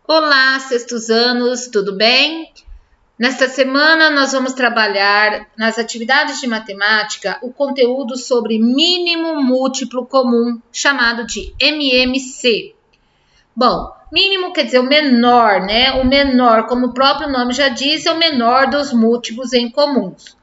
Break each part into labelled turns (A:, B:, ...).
A: Olá, sextusanos, tudo bem? Nesta semana nós vamos trabalhar nas atividades de matemática o conteúdo sobre mínimo múltiplo comum, chamado de MMC. Bom, mínimo quer dizer o menor, né? O menor, como o próprio nome já diz, é o menor dos múltiplos em comuns.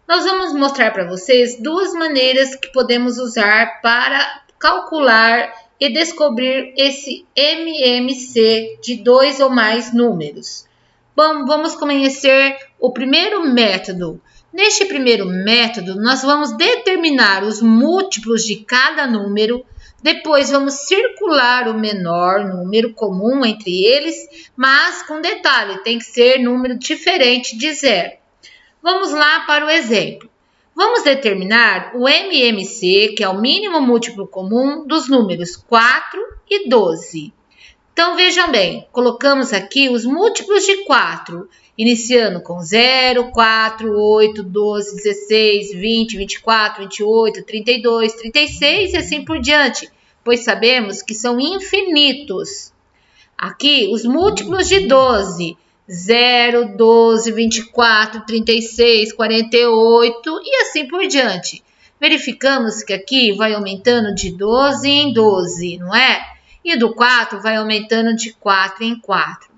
A: Nós vamos mostrar para vocês duas maneiras que podemos usar para calcular e descobrir esse MMC de dois ou mais números. Bom, vamos conhecer o primeiro método. Neste primeiro método, nós vamos determinar os múltiplos de cada número, depois vamos circular o menor número comum entre eles, mas com detalhe, tem que ser número diferente de zero. Vamos lá para o exemplo. Vamos determinar o MMC, que é o mínimo múltiplo comum dos números 4 e 12. Então, vejam bem, colocamos aqui os múltiplos de 4, iniciando com 0, 4, 8, 12, 16, 20, 24, 28, 32, 36 e assim por diante, pois sabemos que são infinitos. Aqui, os múltiplos de 12, 0, 12, 24, 36, 48 e assim por diante. Verificamos que aqui vai aumentando de 12 em 12, não é? E do 4 vai aumentando de 4 em 4.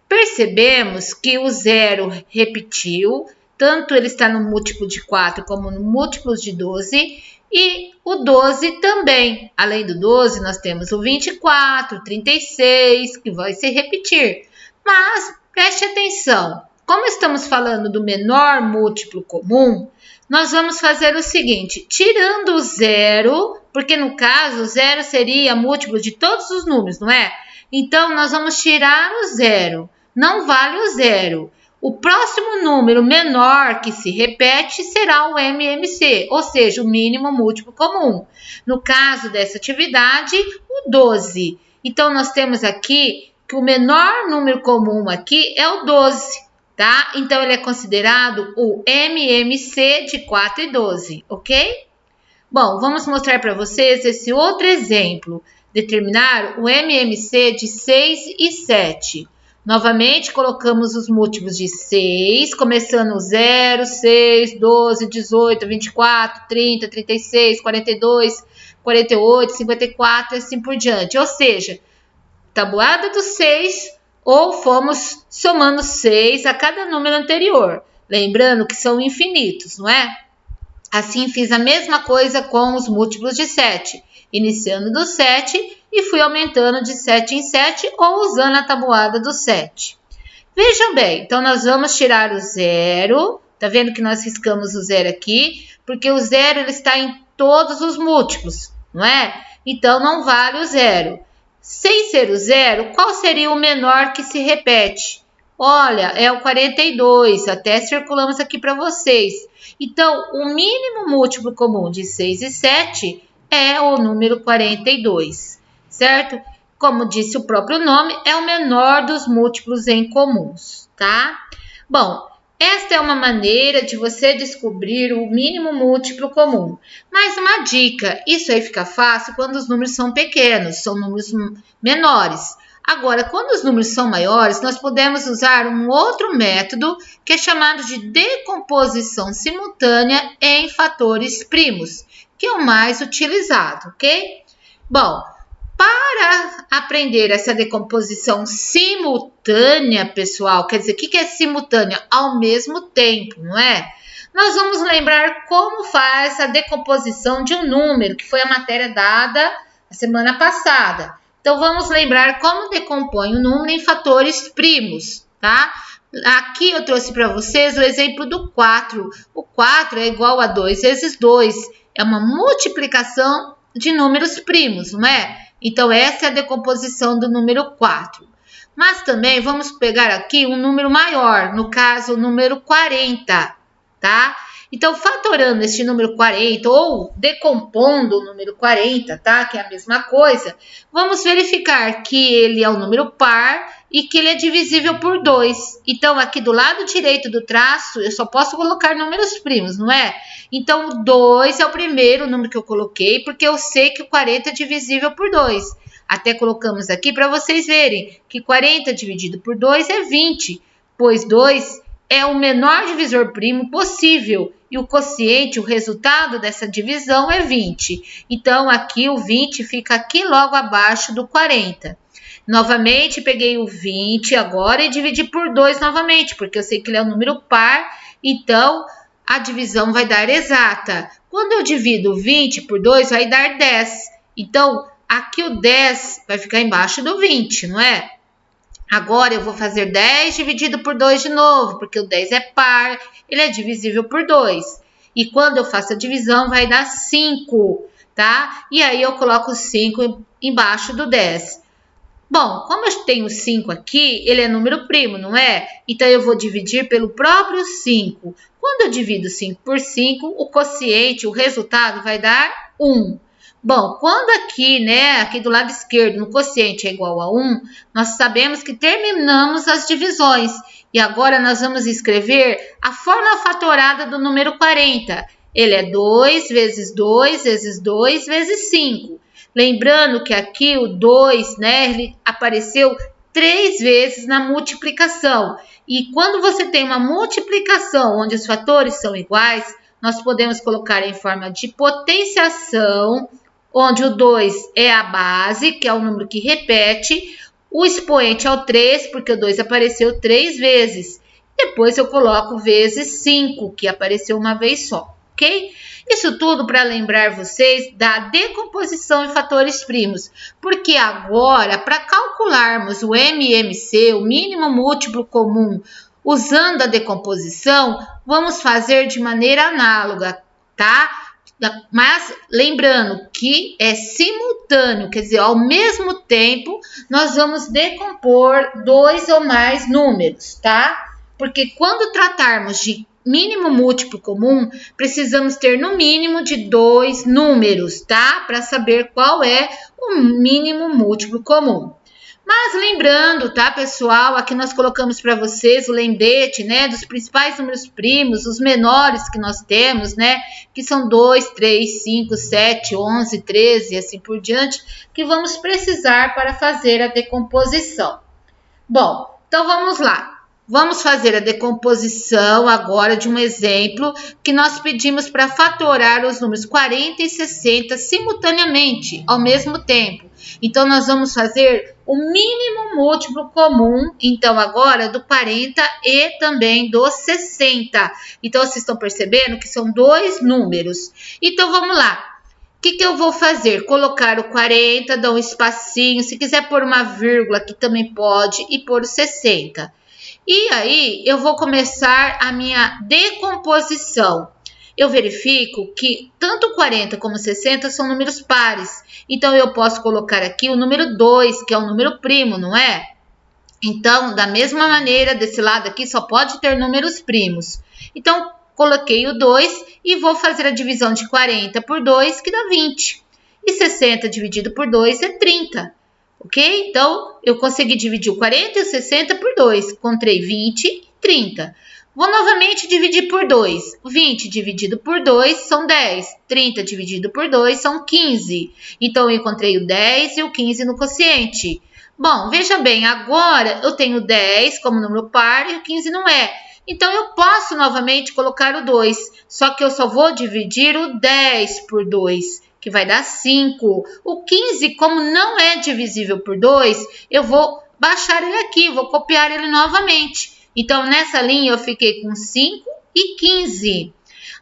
A: Percebemos que o 0 repetiu, tanto ele está no múltiplo de 4 como no múltiplo de 12, e o 12 também. Além do 12, nós temos o 24, 36, que vai se repetir. Mas preste atenção, como estamos falando do menor múltiplo comum, nós vamos fazer o seguinte, tirando o 0, porque no caso o 0 seria múltiplo de todos os números, não é? Então, nós vamos tirar o 0, não vale o 0. O próximo número menor que se repete será o MMC, ou seja, o mínimo múltiplo comum. No caso dessa atividade, o 12. Então, nós temos aqui que o menor número comum aqui é o 12, tá? Então, ele é considerado o MMC de 4 e 12, ok? Bom, vamos mostrar para vocês esse outro exemplo. Determinar o MMC de 6 e 7. Novamente, colocamos os múltiplos de 6, começando 0, 6, 12, 18, 24, 30, 36, 42, 48, 54 e assim por diante. Ou seja, tabuada dos 6 ou fomos somando 6 a cada número anterior. Lembrando que são infinitos, não é? Assim, fiz a mesma coisa com os múltiplos de 7, iniciando do 7 e fui aumentando de 7 em 7 ou usando a tabuada do 7. Vejam bem, então nós vamos tirar o 0, tá vendo que nós riscamos o 0 aqui? Porque o 0 ele está em todos os múltiplos, não é? Então não vale o 0. Sem ser o 0, qual seria o menor que se repete? Olha, é o 42, até circulamos aqui para vocês. Então, o mínimo múltiplo comum de 6 e 7 é o número 42, certo? Como disse o próprio nome, é o menor dos múltiplos em comuns, tá? Bom, esta é uma maneira de você descobrir o mínimo múltiplo comum. Mas uma dica, isso aí fica fácil quando os números são pequenos, são números menores. Agora, quando os números são maiores, nós podemos usar um outro método que é chamado de decomposição simultânea em fatores primos, que é o mais utilizado, ok? Bom, para aprender essa decomposição simultânea, pessoal, quer dizer, o que é simultânea? Ao mesmo tempo, não é? Nós vamos lembrar como faz a decomposição de um número, que foi a matéria dada a semana passada. Então, vamos lembrar como decompõe o número em fatores primos, tá? Aqui eu trouxe para vocês o exemplo do 4. O 4 é igual a 2 vezes 2. É uma multiplicação de números primos, não é? Então, essa é a decomposição do número 4. Mas também vamos pegar aqui um número maior, no caso, o número 40, tá? Então, fatorando este número 40 ou decompondo o número 40, tá? Que é a mesma coisa, vamos verificar que ele é um número par e que ele é divisível por 2. Então, aqui do lado direito do traço, eu só posso colocar números primos, não é? Então, o 2 é o primeiro número que eu coloquei, porque eu sei que o 40 é divisível por 2. Até colocamos aqui para vocês verem que 40 dividido por 2 é 20, pois 2 é o menor divisor primo possível e o quociente, o resultado dessa divisão é 20. Então, aqui o 20 fica aqui logo abaixo do 40. Novamente, peguei o 20 agora e dividi por 2 novamente, porque eu sei que ele é um número par, então a divisão vai dar exata. Quando eu divido 20 por 2, vai dar 10. Então, aqui o 10 vai ficar embaixo do 20, não é? Agora eu vou fazer 10 dividido por 2 de novo, porque o 10 é par, ele é divisível por 2. E quando eu faço a divisão, vai dar 5, tá? E aí eu coloco 5 embaixo do 10. Bom, como eu tenho 5 aqui, ele é número primo, não é? Então eu vou dividir pelo próprio 5. Quando eu divido 5 por 5, o quociente, o resultado vai dar 1. Bom, quando aqui, né, aqui do lado esquerdo, no quociente é igual a 1, nós sabemos que terminamos as divisões. E agora nós vamos escrever a fórmula fatorada do número 40. Ele é 2 vezes 2 vezes 2 vezes 5. Lembrando que aqui o 2, né, ele apareceu 3 vezes na multiplicação. E quando você tem uma multiplicação onde os fatores são iguais, nós podemos colocar em forma de potenciação, onde o 2 é a base, que é o número que repete, o expoente é o 3, porque o 2 apareceu 3 vezes. Depois eu coloco vezes 5, que apareceu uma vez só, ok? Isso tudo para lembrar vocês da decomposição em fatores primos, porque agora, para calcularmos o MMC, o mínimo múltiplo comum, usando a decomposição, vamos fazer de maneira análoga, tá? Mas lembrando que é simultâneo, quer dizer, ao mesmo tempo, nós vamos decompor 2 ou mais números, tá? Porque quando tratarmos de mínimo múltiplo comum, precisamos ter no mínimo de 2 números, tá? Para saber qual é o mínimo múltiplo comum. Mas lembrando, tá, pessoal, aqui nós colocamos para vocês o lembrete, né, dos principais números primos, os menores que nós temos, né, que são 2, 3, 5, 7, 11, 13 e assim por diante, que vamos precisar para fazer a decomposição. Bom, então vamos lá. Vamos fazer a decomposição agora de um exemplo que nós pedimos para fatorar os números 40 e 60 simultaneamente, ao mesmo tempo. Então, nós vamos fazer o mínimo múltiplo comum, então, agora do 40 e também do 60. Então, vocês estão percebendo que são 2 números. Então, vamos lá. O que eu vou fazer? Colocar o 40, dar um espacinho, se quiser pôr uma vírgula aqui também pode, e pôr o 60. E aí, eu vou começar a minha decomposição. Eu verifico que tanto 40 como 60 são números pares. Então, eu posso colocar aqui o número 2, que é um número primo, não é? Então, da mesma maneira, desse lado aqui só pode ter números primos. Então, coloquei o 2 e vou fazer a divisão de 40 por 2, que dá 20. E 60 dividido por 2 é 30. Ok? Então, eu consegui dividir o 40 e o 60 por 2. Encontrei 20 e 30. Vou novamente dividir por 2. 20 dividido por 2 são 10. 30 dividido por 2 são 15. Então, eu encontrei o 10 e o 15 no quociente. Bom, veja bem, agora eu tenho 10 como número par e o 15 não é. Então, eu posso novamente colocar o 2. Só que eu só vou dividir o 10 por 2. Que vai dar 5. O 15, como não é divisível por 2, eu vou baixar ele aqui, vou copiar ele novamente. Então, nessa linha, eu fiquei com 5 e 15.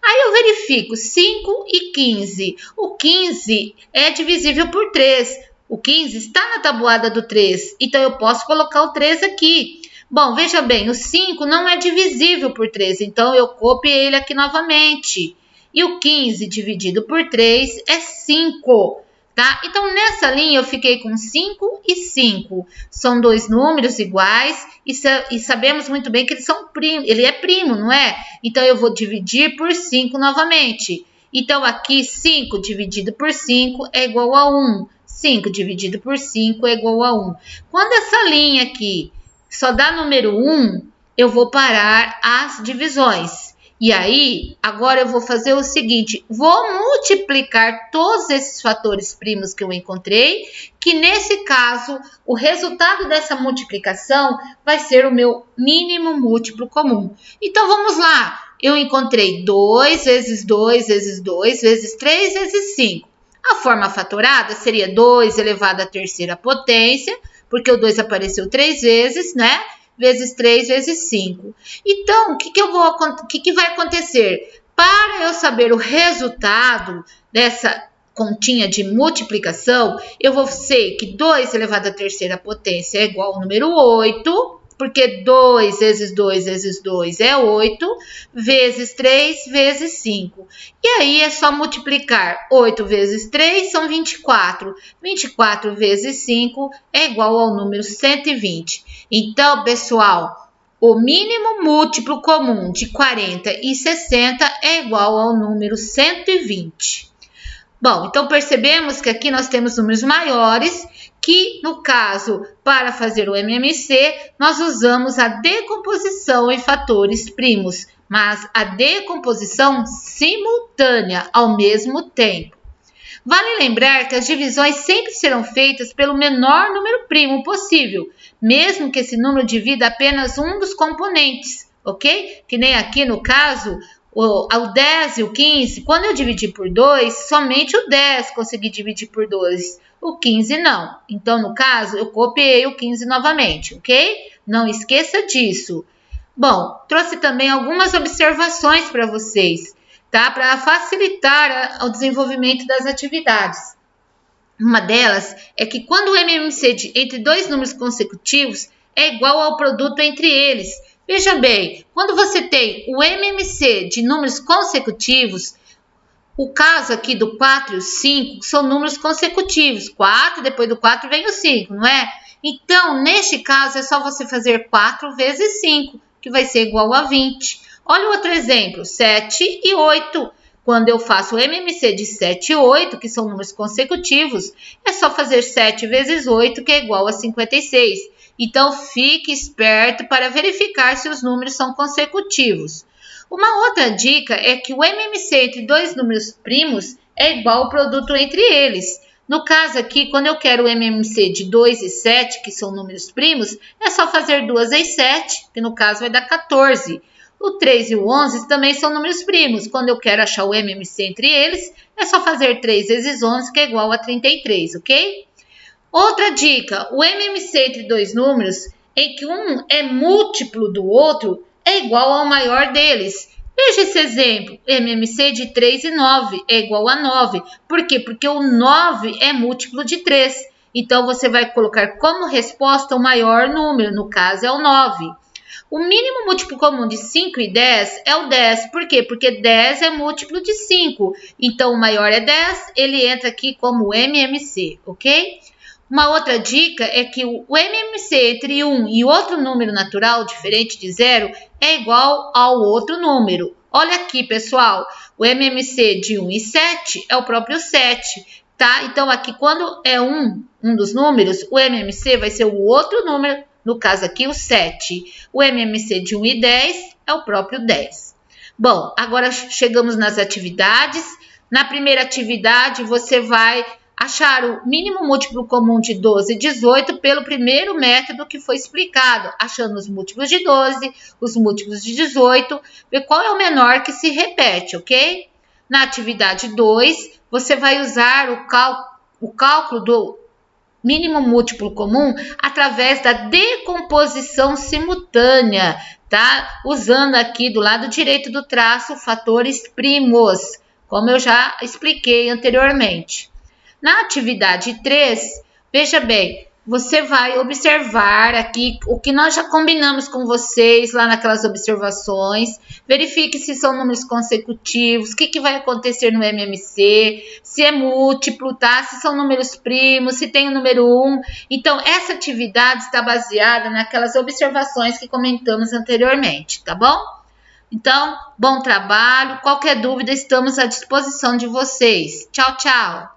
A: Aí, eu verifico 5 e 15. O 15 é divisível por 3. O 15 está na tabuada do 3. Então, eu posso colocar o 3 aqui. Bom, veja bem, o 5 não é divisível por 3. Então, eu copiei ele aqui novamente. E o 15 dividido por 3 é 5, tá? Então, nessa linha, eu fiquei com 5 e 5. São 2 números iguais e sabemos muito bem que eles são ele é primo, não é? Então, eu vou dividir por 5 novamente. Então, aqui, 5 dividido por 5 é igual a 1. 5 dividido por 5 é igual a 1. Quando essa linha aqui só dá número 1, eu vou parar as divisões. E aí, agora eu vou fazer o seguinte, vou multiplicar todos esses fatores primos que eu encontrei, que nesse caso, o resultado dessa multiplicação vai ser o meu mínimo múltiplo comum. Então, vamos lá. Eu encontrei 2 vezes 2 vezes 2 vezes 3 vezes 5. A forma fatorada seria 2 elevado à terceira potência, porque o 2 apareceu 3 vezes, né? Vezes 3 vezes 5. Então, o que vai acontecer? Para eu saber o resultado dessa continha de multiplicação, eu vou ser que 2 elevado à terceira potência é igual ao número 8, porque 2 vezes 2 vezes 2 é 8, vezes 3 vezes 5. E aí é só multiplicar 8 vezes 3 são 24. 24 vezes 5 é igual ao número 120. Então, pessoal, o mínimo múltiplo comum de 40 e 60 é igual ao número 120. Bom, então percebemos que aqui nós temos números maiores, que no caso, para fazer o MMC, nós usamos a decomposição em fatores primos, mas a decomposição simultânea ao mesmo tempo. Vale lembrar que as divisões sempre serão feitas pelo menor número primo possível, mesmo que esse número divida apenas um dos componentes, ok? Que nem aqui no caso, o 10 e o 15, quando eu dividi por 2, somente o 10 consegui dividir por 2, o 15 não. Então, no caso, eu copiei o 15 novamente, ok? Não esqueça disso. Bom, trouxe também algumas observações para vocês, tá? Para facilitar o desenvolvimento das atividades. Uma delas é que quando o MMC entre dois números consecutivos é igual ao produto entre eles. Veja bem, quando você tem o MMC de números consecutivos, o caso aqui do 4 e o 5 são números consecutivos. 4, depois do 4 vem o 5, não é? Então, neste caso, é só você fazer 4 vezes 5, que vai ser igual a 20. Olha o outro exemplo, 7 e 8. Quando eu faço o MMC de 7 e 8, que são números consecutivos, é só fazer 7 vezes 8, que é igual a 56. Então, fique esperto para verificar se os números são consecutivos. Uma outra dica é que o MMC entre dois números primos é igual ao produto entre eles. No caso aqui, quando eu quero o MMC de 2 e 7, que são números primos, é só fazer 2 vezes 7, que no caso vai dar 14. O 3 e o 11 também são números primos. Quando eu quero achar o MMC entre eles, é só fazer 3 vezes 11, que é igual a 33, ok? Outra dica, o MMC entre dois números, em que um é múltiplo do outro, é igual ao maior deles. Veja esse exemplo, MMC de 3 e 9 é igual a 9. Por quê? Porque o 9 é múltiplo de 3. Então, você vai colocar como resposta o maior número, no caso é o 9. O mínimo múltiplo comum de 5 e 10 é o 10. Por quê? Porque 10 é múltiplo de 5. Então, o maior é 10, ele entra aqui como MMC, ok? Uma outra dica é que o MMC entre um e outro número natural diferente de zero é igual ao outro número. Olha aqui, pessoal, o MMC de 1 e 7 é o próprio 7, tá? Então, aqui, quando é um dos números, o MMC vai ser o outro número, no caso aqui, o 7. O MMC de 1 e 10 é o próprio 10. Bom, agora chegamos nas atividades. Na primeira atividade, você vai achar o mínimo múltiplo comum de 12 e 18 pelo primeiro método que foi explicado, achando os múltiplos de 12, os múltiplos de 18, ver qual é o menor que se repete, ok? Na atividade 2, você vai usar o cálculo do mínimo múltiplo comum através da decomposição simultânea, tá? Usando aqui do lado direito do traço fatores primos, como eu já expliquei anteriormente. Na atividade 3, veja bem, você vai observar aqui o que nós já combinamos com vocês lá naquelas observações. Verifique se são números consecutivos, o que vai acontecer no MMC, se é múltiplo, tá? Se são números primos, se tem o número 1. Então, essa atividade está baseada naquelas observações que comentamos anteriormente, tá bom? Então, bom trabalho. Qualquer dúvida, estamos à disposição de vocês. Tchau, tchau!